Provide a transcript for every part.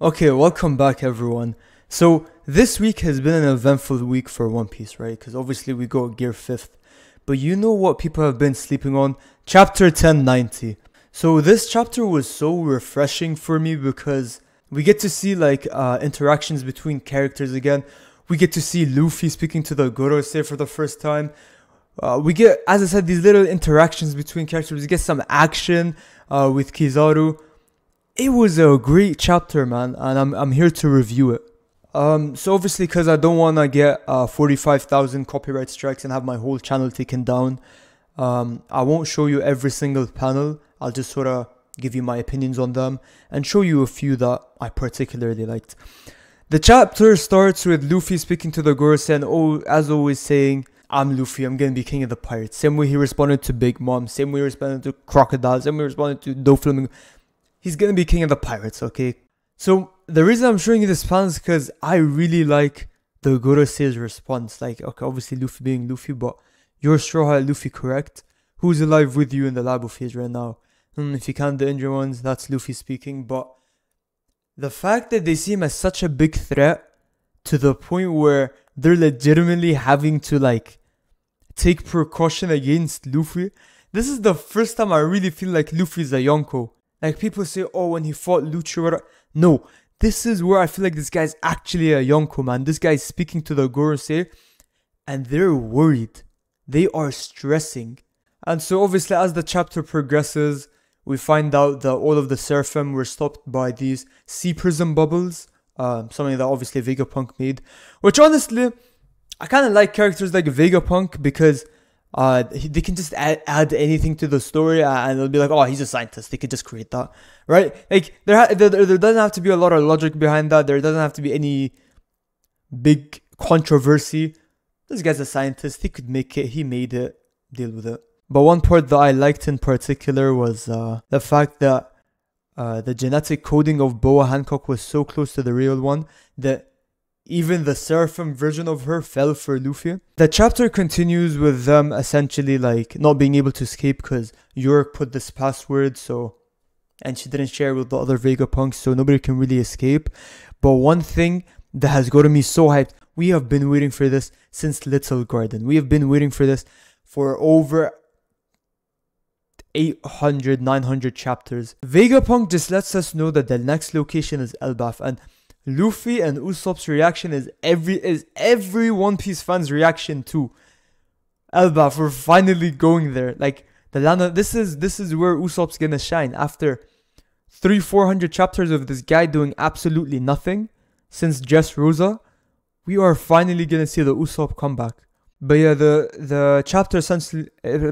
Okay, welcome back everyone. So this week has been an eventful week for One Piece, right? Because obviously we got Gear 5th. But you know what people have been sleeping on? Chapter 1090. So this chapter was so refreshing for me because we get to see interactions between characters again. We get to see Luffy speaking to the Gorosei for the first time. We get, as I said, these little interactions between characters. We get some action with Kizaru. It was a great chapter, man, and I'm here to review it. So obviously, because I don't want to get 45,000 copyright strikes and have my whole channel taken down, I won't show you every single panel. I'll just sort of give you my opinions on them and show you a few that I particularly liked. The chapter starts with Luffy speaking to the Gorosei and as always saying, "I'm Luffy, I'm gonna be king of the pirates." Same way he responded to Big Mom, same way he responded to Crocodile, same way he responded to Doflamingo. He's gonna be king of the pirates, okay? So the reason I'm showing you this plan is because I really like the Gorosei's response. Like, okay, obviously Luffy being Luffy, but you're Straw Hat Luffy, correct? Who's alive with you in the labo phase right now? If you count the injured ones, that's Luffy speaking. But the fact that they see him as such a big threat to the point where they're legitimately having to take precaution against Luffy. This is the first time I really feel like Luffy's a Yonko. Like people say, oh, when he fought Lucha, no, this is where I feel like this guy's actually a Yonko, man. This guy's speaking to the Gorosei and they're worried. They are stressing. And so obviously as the chapter progresses, we find out that all of the Seraphim were stopped by these sea prism bubbles. Something that obviously Vegapunk made. Which honestly, I kind of like characters like Vegapunk because they can just add anything to the story and they'll be like, oh, he's a scientist. They could just create that, right? Like there doesn't have to be a lot of logic behind that. There doesn't have to be any big controversy. This guy's a scientist. He could make it. He made it. Deal with it. But one part that I liked in particular was the fact that the genetic coding of Boa Hancock was so close to the real one that even the Seraphim version of her fell for Luffy. The chapter continues with them essentially not being able to escape because York put this password, and she didn't share with the other Vegapunks, so nobody can really escape. But one thing that has gotten me so hyped, we have been waiting for this since Little Garden. We have been waiting for this for over 800, 900 chapters. Vegapunk just lets us know that the next location is Elbaf, and Luffy and Usopp's reaction is every One Piece fan's reaction to Elbaf. We're finally going there. Like the land. This is where Usopp's gonna shine after 300-400 chapters of this guy doing absolutely nothing since Dressrosa. We are finally gonna see the Usopp comeback. But yeah, the chapter essentially the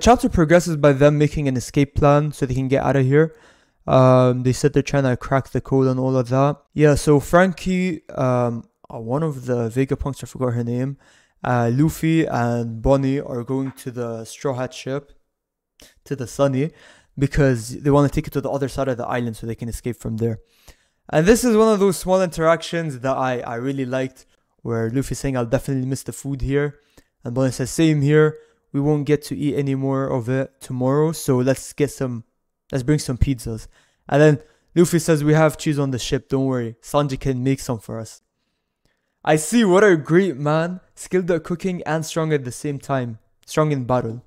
chapter progresses by them making an escape plan so they can get out of here. They said they're trying to crack the code and all of that. Yeah, so Frankie, one of the Vegapunks, I forgot her name, Luffy and Bonnie are going to the Straw Hat ship, to the Sunny, because they want to take it to the other side of the island so they can escape from there. And this is one of those small interactions that I really liked, where Luffy's saying, I'll definitely miss the food here. And Bonnie says, same here. We won't get to eat any more of it tomorrow, so let's bring some pizzas. And then Luffy says, we have cheese on the ship, don't worry. Sanji can make some for us. I see, what a great man. Skilled at cooking and strong at the same time. Strong in battle.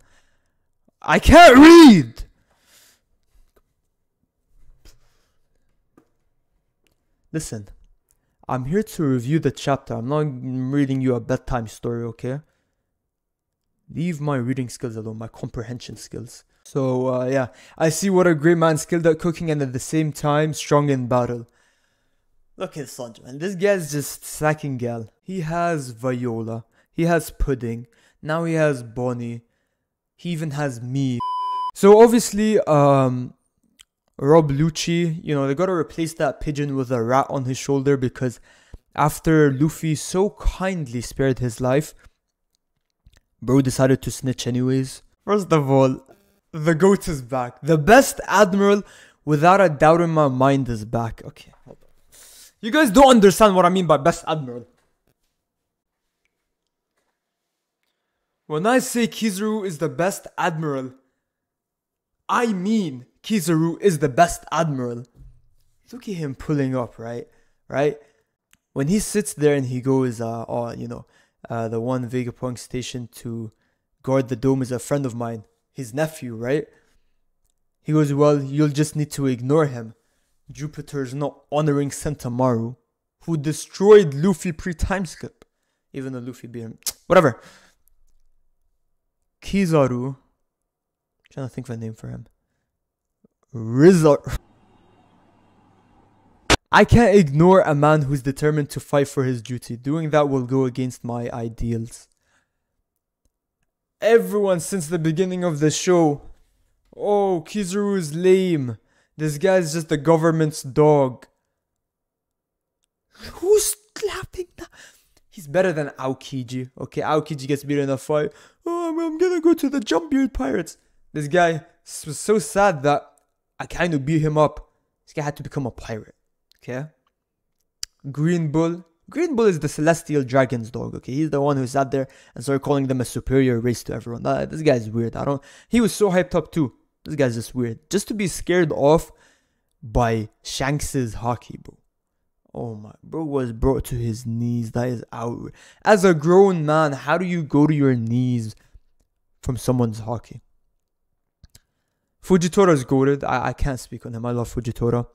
I can't read! Listen, I'm here to review the chapter. I'm not reading you a bedtime story, okay? Leave my reading skills alone, my comprehension skills. So, yeah, I see what a great man, skilled at cooking and at the same time strong in battle. Look at Sanji, man. This guy's just slacking gal. He has Viola. He has Pudding. Now he has Bonnie. He even has me. So, obviously, Rob Lucci, they gotta replace that pigeon with a rat on his shoulder because after Luffy so kindly spared his life, bro decided to snitch anyways. First of all, the GOAT is back. The best admiral, without a doubt in my mind, is back. Okay, hold on. You guys don't understand what I mean by best admiral. When I say Kizaru is the best admiral, I mean Kizaru is the best admiral. Look at him pulling up, right? Right? When he sits there and he goes, the one Vegapunk station to guard the dome is a friend of mine, his nephew, right? He goes, well, you'll just need to ignore him. Jupiter's not honoring Sentomaru, who destroyed Luffy pre-time skip. Even though Luffy beat him. Whatever. Kizaru. Trying to think of a name for him. I can't ignore a man who's determined to fight for his duty. Doing that will go against my ideals. Everyone since the beginning of the show. Oh, Kizaru is lame. This guy's just the government's dog. Who's slapping that? He's better than Aokiji. Okay, Aokiji gets beaten in a fight. Oh, I'm gonna go to the Jumpbeard Pirates. This guy was so sad that I kind of beat him up. This guy had to become a pirate. Okay. Green Bull. Green Bull is the Celestial Dragon's dog. Okay, he's the one who sat there and started calling them a superior race to everyone. This guy's weird. He was so hyped up too. This guy's just weird. Just to be scared off by Shanks's hockey, bro. Oh my, bro was brought to his knees. That is out. As a grown man, how do you go to your knees from someone's hockey? Fujitora's goated. I can't speak on him. I love Fujitora.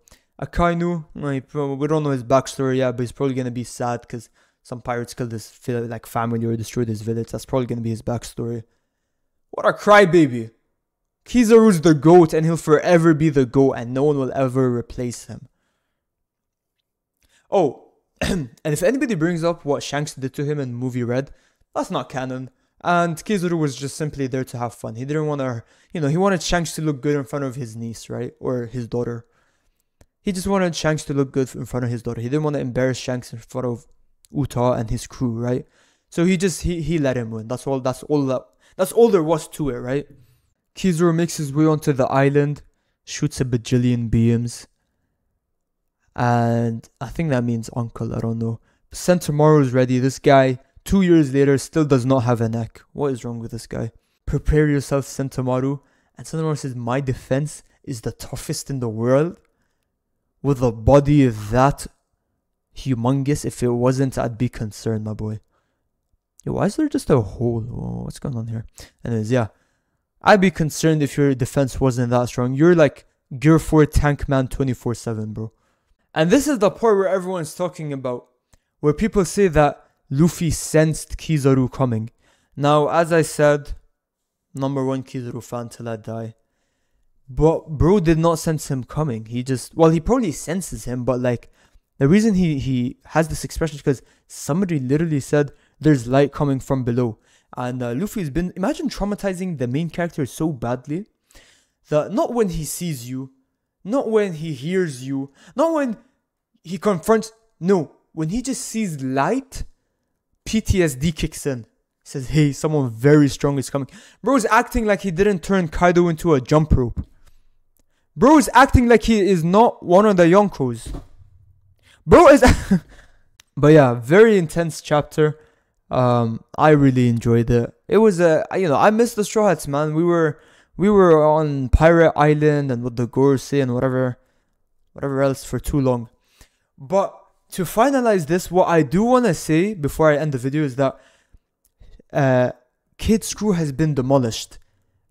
Akainu, we don't know his backstory yet, but he's probably going to be sad because some pirates killed his family or destroyed his village. That's probably going to be his backstory. What a crybaby. Kizaru's the GOAT and he'll forever be the GOAT and no one will ever replace him. Oh, and if anybody brings up what Shanks did to him in movie Red, that's not canon. And Kizaru was just simply there to have fun. He didn't want to, he wanted Shanks to look good in front of his niece, right? Or his daughter. He just wanted Shanks to look good in front of his daughter. He didn't want to embarrass Shanks in front of Uta and his crew, right? So he let him win. That's all there was to it, right? Kizaru makes his way onto the island, shoots a bajillion beams. And I think that means uncle, I don't know. Sentomaru's ready. This guy, 2 years later, still does not have a neck. What is wrong with this guy? Prepare yourself, Sentomaru. And Sentomaru says, my defense is the toughest in the world. With a body that humongous, if it wasn't, I'd be concerned, my boy. Yo, why is there just a hole? Oh, what's going on here? Anyways, yeah. I'd be concerned if your defense wasn't that strong. You're like Gear 4 Tank Man 24/7, bro. And this is the part where everyone's talking about. Where people say that Luffy sensed Kizaru coming. Now, as I said, #1 Kizaru fan till I die. But bro did not sense him coming. He probably senses him, but like the reason he has this expression is because somebody literally said there's light coming from below. And Luffy's been, imagine traumatizing the main character so badly that not when he sees you, not when he hears you, not when he confronts, no, when he just sees light, PTSD kicks in. Says, hey, someone very strong is coming. Bro's acting like he didn't turn Kaido into a jump rope. Bro is acting like he is not one of the Yonkos. Bro is... But yeah, very intense chapter. I really enjoyed it. It was I missed the Straw Hats, man. We were on Pirate Island and with the Gorosei and whatever else for too long. But to finalize this, what I do want to say before I end the video is that Kid's crew has been demolished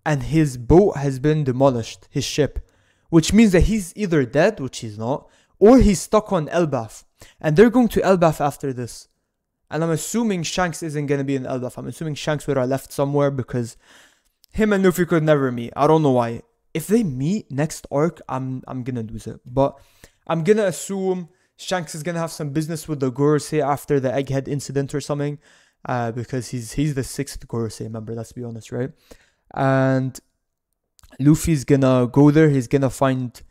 and his boat has been demolished, his ship. Which means that he's either dead, which he's not, or he's stuck on Elbaf. And they're going to Elbaf after this. And I'm assuming Shanks isn't going to be in Elbaf. I'm assuming Shanks would have left somewhere because him and Luffy could never meet. I don't know why. If they meet next arc, I'm going to lose it. But I'm going to assume Shanks is going to have some business with the Gorosei after the Egghead incident or something. Because he's the 6th Gorosei member, let's be honest, right? And Luffy's gonna go there. He's gonna find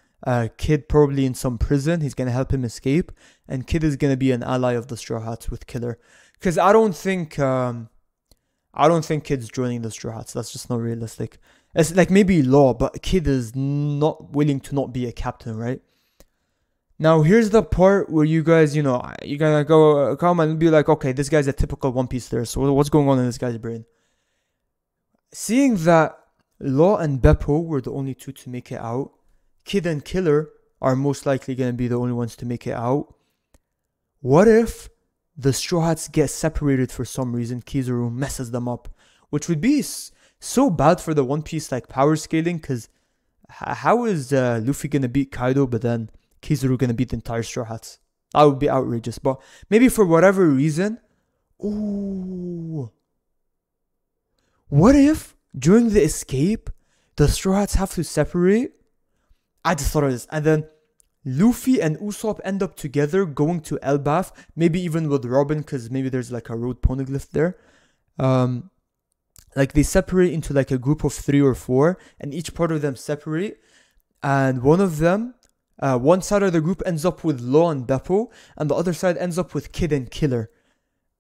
Kid probably in some prison. He's gonna help him escape, and Kid is gonna be an ally of the Straw Hats with Killer. Because I don't think Kid's joining the Straw Hats. That's just not realistic. It's like maybe Law, but Kid is not willing to not be a captain, right? Now here's the part where you guys, you're gonna go come and be like, okay, this guy's a typical One Piece there. So what's going on in this guy's brain? Seeing that Law and Beppo were the only two to make it out, Kid and Killer are most likely going to be the only ones to make it out. What if the Straw Hats get separated for some reason? Kizaru messes them up, which would be so bad for the One Piece like power scaling, because how is Luffy going to beat Kaido, but then Kizaru going to beat the entire Straw Hats? That would be outrageous. But maybe for whatever reason, ooh, what if during the escape the Straw Hats have to separate? I just thought of this, and then Luffy and Usopp end up together going to Elbaf, maybe even with Robin, because maybe there's like a road poneglyph there. Like they separate into like a group of 3 or 4, and each part of them separate, and one of them, one side of the group ends up with Law and Beppo, and the other side ends up with Kid and Killer.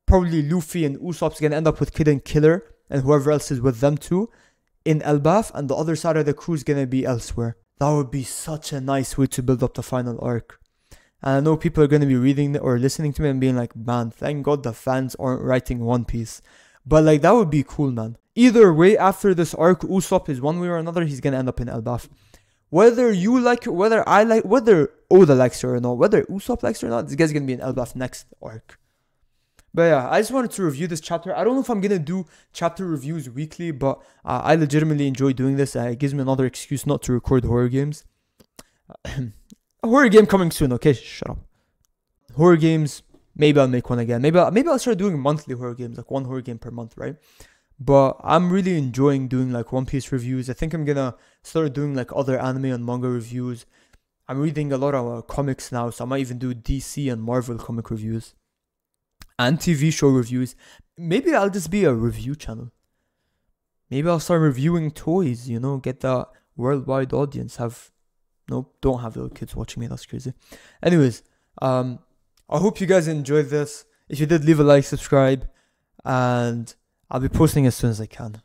Probably Luffy and Usopp's gonna end up with Kid and Killer, and whoever else is with them too, in Elbaf, and the other side of the crew is gonna be elsewhere. That would be such a nice way to build up the final arc. And I know people are going to be reading or listening to me and being like, man, thank God the fans aren't writing One Piece. But like, that would be cool, man. Either way, after this arc, Usopp is one way or another, he's going to end up in Elbaf. Whether you like it, whether I like, whether Oda likes it or not, whether Usopp likes it or not, this guy's going to be in Elbaf next arc. But yeah, I just wanted to review this chapter. I don't know if I'm going to do chapter reviews weekly, but I legitimately enjoy doing this. It gives me another excuse not to record horror games. A horror game coming soon, okay? Shut up. Horror games, maybe I'll make one again. Maybe I'll start doing monthly horror games, like 1 horror game per month, right? But I'm really enjoying doing like One Piece reviews. I think I'm going to start doing like other anime and manga reviews. I'm reading a lot of comics now, so I might even do DC and Marvel comic reviews. And TV show reviews. Maybe I'll just be a review channel. Maybe I'll start reviewing toys, you know, get the worldwide audience. Don't have little kids watching me, that's crazy. Anyways, I hope you guys enjoyed this. If you did, leave a like, subscribe, and I'll be posting as soon as I can.